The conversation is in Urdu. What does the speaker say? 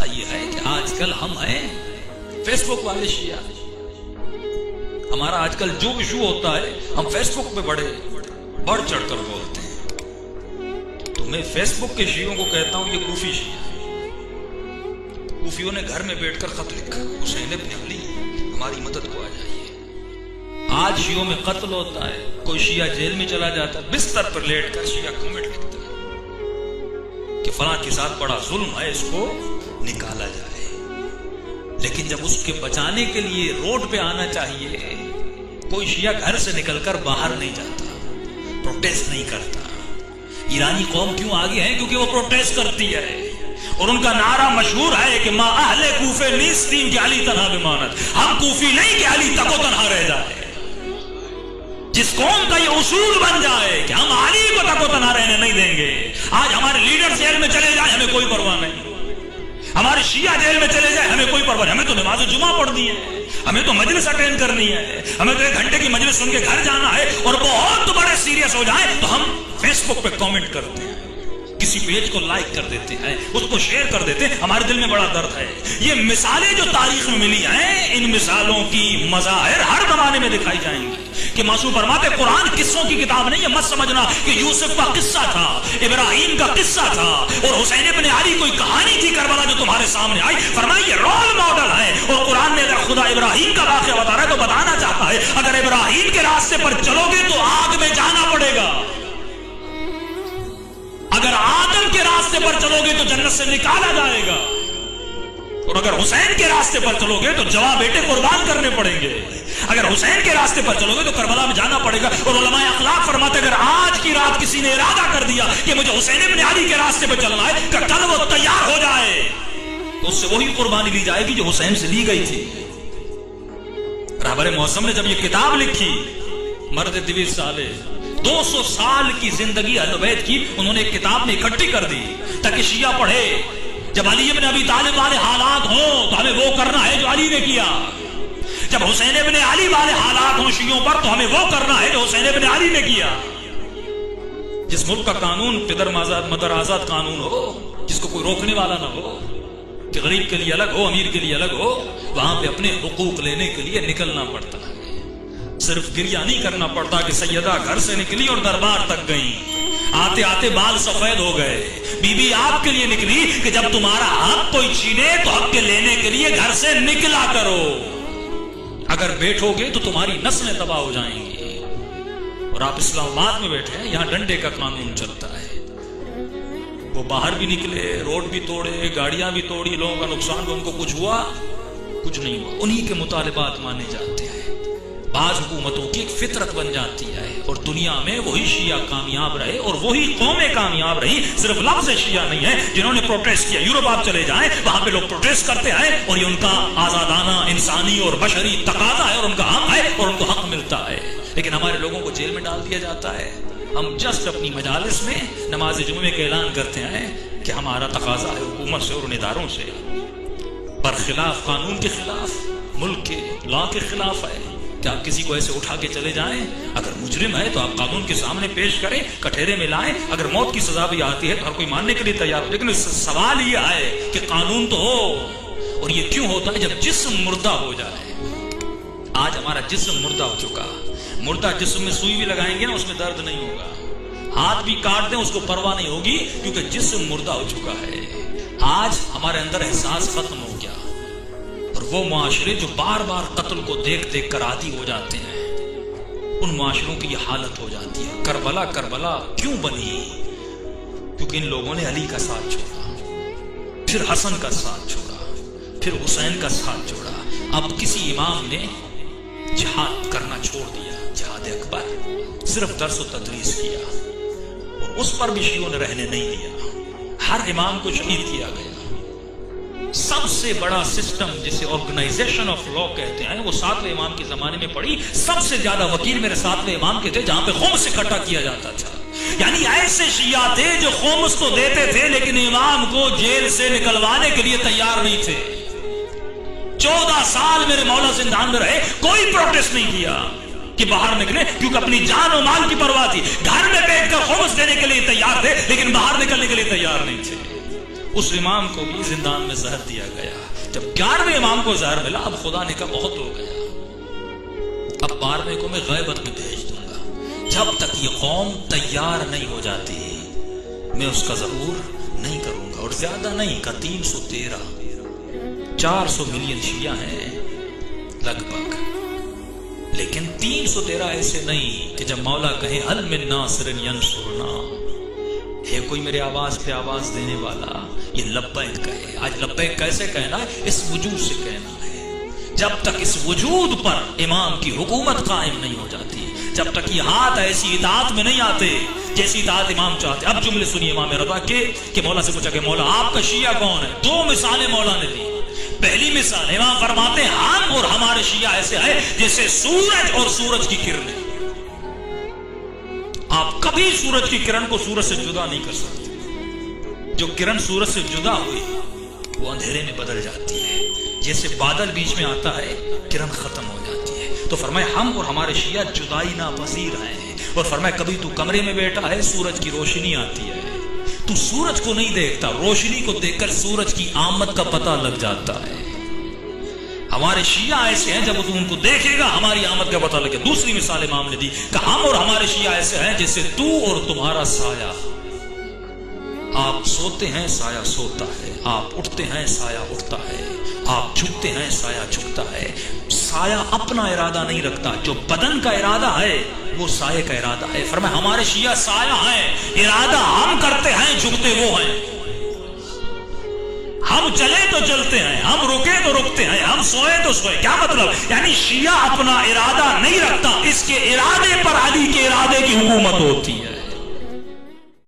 یہ ہے کہ آج کل ہم ہیں فیس بک والے شیعہ. ہمارا آج کل جو ایشو ہوتا ہے ہم فیس بک پہ بڑھ چڑھ کر بولتے ہیں. تو میں فیس بک کے شیعوں کو کہتا ہوں یہ کوفی شیعہ ہے. کوفیوں نے گھر میں بیٹھ کر خط لکھا حسین ابن علی ہماری مدد کو آ جائیے. آج شیعوں میں قتل ہوتا ہے, کوئی شیعہ جیل میں چلا جاتا ہے, بستر پر لیٹ کر شیعہ کمنٹ لکھتا ہے کہ فلاں کے ساتھ بڑا ظلم ہے, اس کو نکالا جائے. لیکن جب اس کے بچانے کے لیے روڈ پہ آنا چاہیے, کوئی شیعہ گھر سے نکل کر باہر نہیں جاتا, پروٹیسٹ نہیں کرتا. ایرانی قوم کیوں آگے ہے؟ کیونکہ وہ پروٹیسٹ کرتی ہے اور ان کا نعرہ مشہور ہے کہ ما اہل کوفے نیستین کہ علی تنہا بمانت. ہم کوفی نہیں کہ علی تک و تنہا رہ جائے. جس قوم کا یہ اصول بن جائے کہ ہم علی کو تک و تنہا رہنے نہیں دیں گے. آج ہمارے لیڈر جیل میں چلے جائیں ہمیں کوئی پرواہ نہیں, ہمارے شیعہ جیل میں چلے جائیں ہمیں کوئی پرواہ نہیں. ہمیں تو نماز جمعہ پڑھنی ہے, ہمیں تو مجلس اٹینڈ کرنی ہے, ہمیں تو 1 گھنٹے کی مجلس سن کے گھر جانا ہے. اور بہت بڑے سیریس ہو جائیں تو ہم فیس بک پہ کامنٹ کرتے ہیں, کسی پیج کو لائک کر دیتے ہیں, اس کو شیئر کر دیتے ہیں. ہمارے دل میں بڑا درد ہے. یہ مثالیں جو تاریخ میں ملی ہیں, ان مثالوں کی مظاہر ہر زمانے میں دکھائی جائیں گی. کہ معصوم فرماتے قرآن قصوں کی کتاب نہیں ہے. مت سمجھنا کہ یوسف کا قصہ تھا, ابراہیم کا قصہ تھا اور حسین ابن علی کوئی کہانی تھی کربلا جو تمہارے سامنے آئی. فرمایا یہ رول ماڈل ہے. اور قرآن میں اگر خدا ابراہیم کا واقعہ بتا رہا ہے تو بتانا چاہتا ہے اگر ابراہیم کے راستے پر چلو گے تو آگ میں جانا پڑے گا, اگر آدم کے راستے پر چلو گے تو جنت سے نکالا جائے گا, اور اگر حسین کے راستے پر چلو گے تو جواب بیٹے قربان کرنے پڑیں گے. اگر حسین کے راستے پر چلو گے تو کربلا میں جانا پڑے گا. اور علماء اخلاق فرماتے اگر آج کی رات کسی نے ارادہ کر دیا کہ مجھے حسین ابن علی کے راستے پہ چلنا ہے, کہ کل وہ تیار ہو جائے تو اس سے وہی قربانی لی جائے گی جو حسین سے لی گئی تھی. رہبر موسم نے جب یہ کتاب لکھی, مرد 20 سالے 200 سال کی زندگی اہل بیت کی انہوں نے ایک کتاب میں اکٹھی کر دی تاکہ شیعہ پڑھے. جب علی ابن ابی طالب والے حالات ہوں تو ہمیں وہ کرنا ہے جو علی نے کیا. جب حسین ابن علی والے حالات ہوں شیعوں پر تو ہمیں وہ کرنا ہے جو حسین ابن علی نے کیا. جس ملک کا قانون پدر مدر آزاد قانون ہو, جس کو کوئی روکنے والا نہ ہو, کہ غریب کے لیے الگ ہو امیر کے لیے الگ ہو, وہاں پہ اپنے حقوق لینے کے لیے نکلنا پڑتا ہے. صرف گریہ نہیں کرنا پڑتا کہ سیدہ گھر سے نکلی اور دربار تک گئی, آتے آتے بال سفید ہو گئے. بی بی آپ کے لیے نکلی کہ جب تمہارا حق کوئی چھینے تو حق کے لینے کے لیے گھر سے نکلا کرو, اگر بیٹھو گے تو تمہاری نسلیں تباہ ہو جائیں گی. اور آپ اسلام آباد میں بیٹھے ہیں, یہاں ڈنڈے کا قانون چلتا ہے. وہ باہر بھی نکلے, روڈ بھی توڑے, گاڑیاں بھی توڑی, لوگوں کا نقصان, ان کو کچھ ہوا کچھ نہیں ہوا. انہی کے مطالبات مانے جاتے ہیں. بعض حکومتوں کی ایک فطرت بن جاتی ہے اور دنیا میں وہی شیعہ کامیاب رہے اور وہی قومیں کامیاب رہی. صرف لفظ شیعہ نہیں ہے جنہوں نے پروٹیسٹ کیا. یورپ آپ چلے جائیں, وہاں پہ لوگ پروٹیسٹ کرتے ہیں اور یہ ان کا آزادانہ انسانی اور بشری تقاضا ہے اور ان کا حق ہے اور ان کو حق ملتا ہے. لیکن ہمارے لوگوں کو جیل میں ڈال دیا جاتا ہے. ہم جسٹ اپنی مجالس میں نماز جمعے کا اعلان کرتے ہیں کہ ہمارا تقاضا ہے حکومت سے اور ان اداروں سے, برخلاف قانون کے خلاف, ملک کے لا کے خلاف ہے کہ آپ کسی کو ایسے اٹھا کے چلے جائیں. اگر مجرم ہے تو آپ قانون کے سامنے پیش کریں, کٹہرے میں لائیں. اگر موت کی سزا بھی آتی ہے تو ہر کوئی ماننے کے لیے تیار ہو. لیکن سوال یہ ہے کہ قانون تو ہو, اور یہ کیوں ہوتا ہے جب جسم مردہ ہو جائے. آج ہمارا جسم مردہ ہو چکا. مردہ جسم میں سوئی بھی لگائیں گے نا اس میں درد نہیں ہوگا, ہاتھ بھی کاٹ دیں اس کو پرواہ نہیں ہوگی کیونکہ جسم مردہ ہو چکا ہے. آج ہمارے اندر احساس ختم ہو گیا. اور وہ معاشرے جو بار بار قتل کو دیکھ دیکھ کر عادی ہو جاتے ہیں, ان معاشروں کی یہ حالت ہو جاتی ہے. کربلا کربلا کیوں بنی؟ کیونکہ ان لوگوں نے علی کا ساتھ چھوڑا, پھر حسن کا ساتھ چھوڑا, پھر حسین کا ساتھ چھوڑا. اب کسی امام نے جہاد کرنا چھوڑ دیا, جہاد اکبر, صرف درس و تدریس کیا, اور اس پر بھی شیعوں نے رہنے نہیں دیا. ہر امام کو شہید کیا گیا. سب سے بڑا سسٹم جسے آرگنائزیشن آف لا کہتے ہیں وہ 7ویں امام کے زمانے میں پڑی. سب سے زیادہ وکیل میرے 7ویں امام کے تھے جہاں پہ خمس اکٹھا کیا جاتا تھا. یعنی ایسے شیعہ تھے جو خمس تو دیتے تھے لیکن امام کو جیل سے نکلوانے کے لیے تیار نہیں تھے. 14 سال میرے مولا زندان میں رہے, کوئی پروٹیسٹ نہیں کیا کہ باہر نکلے, کیونکہ اپنی جان و مال کی پرواہ تھی. گھر میں بیٹھ کر خمس دینے کے لیے تیار تھے لیکن باہر نکلنے کے لیے تیار نہیں تھے. اس امام کو بھی زندان میں زہر دیا گیا. جب 11ویں امام کو زہر ملا، اب خدا نے کہا بہت ہو گیا، اب 12ویں کو میں غیبت میں بھیج دوں گا. جب تک یہ قوم تیار نہیں ہو جاتی میں اس کا ظہور نہیں کروں گا. اور زیادہ نہیں کا 313 400 ملین شیعہ ہیں لگ بھگ، لیکن 313 ایسے نہیں کہ جب مولا کہے هل من ناصر ینصرنا، ہے کوئی میرے آواز پہ آواز دینے والا، یہ لبیک کہے. آج لبیک کیسے کہنا ہے؟ اس وجود سے کہنا ہے. جب تک اس وجود پر امام کی حکومت قائم نہیں ہو جاتی، جب تک یہ ہاتھ ایسی اطاعت میں نہیں آتے جیسی اطاعت امام چاہتے. اب جملے سنیے امام رضا کے کہ مولا سے پوچھا کہ مولا آپ کا شیعہ کون ہے؟ 2 مثالیں مولا نے دی. پہلی مثال امام فرماتے ہیں ہم اور ہمارے شیعہ ایسے ہیں جیسے سورج اور سورج کی کرنیں. آپ کبھی سورج کی کرن کو سورج سے جدا نہیں کر سکتے. جو کرن سورج سے جدا ہوئی وہ اندھیرے میں بدل جاتی ہے. جیسے بادل بیچ میں آتا ہے کرن ختم ہو جاتی ہے. تو فرمائے ہم اور ہمارے شیعہ جدائی ناپذیر ہیں. اور فرمائے کبھی تو کمرے میں بیٹھا ہے سورج کی روشنی آتی ہے، تو سورج کو نہیں دیکھتا، روشنی کو دیکھ کر سورج کی آمد کا پتہ لگ جاتا ہے. ہمارے شیعہ ایسے ہیں جب تو ان کو دیکھے گا ہماری آمد کا پتہ لگے. دوسری مثال امام نے دی کہ ہم اور ہمارے شیعہ ایسے ہیں جیسے تو اور تمہارا سایہ. آپ سوتے ہیں سایہ سوتا ہے، آپ اٹھتے ہیں سایہ اٹھتا ہے، آپ جھکتے ہیں سایہ جھکتا ہے. سایہ اپنا ارادہ نہیں رکھتا، جو بدن کا ارادہ ہے وہ سایہ کا ارادہ ہے. فرمایا ہمارے شیعہ سایہ ہیں، ارادہ ہم کرتے ہیں، جھکتے وہ ہیں. ہم چلے تو چلتے ہیں، ہم رکے تو رکتے ہیں، ہم سوئے تو سوئے. کیا مطلب؟ یعنی شیعہ اپنا ارادہ نہیں رکھتا، اس کے ارادے پر علی کے ارادے کی حکومت ہوتی ہے.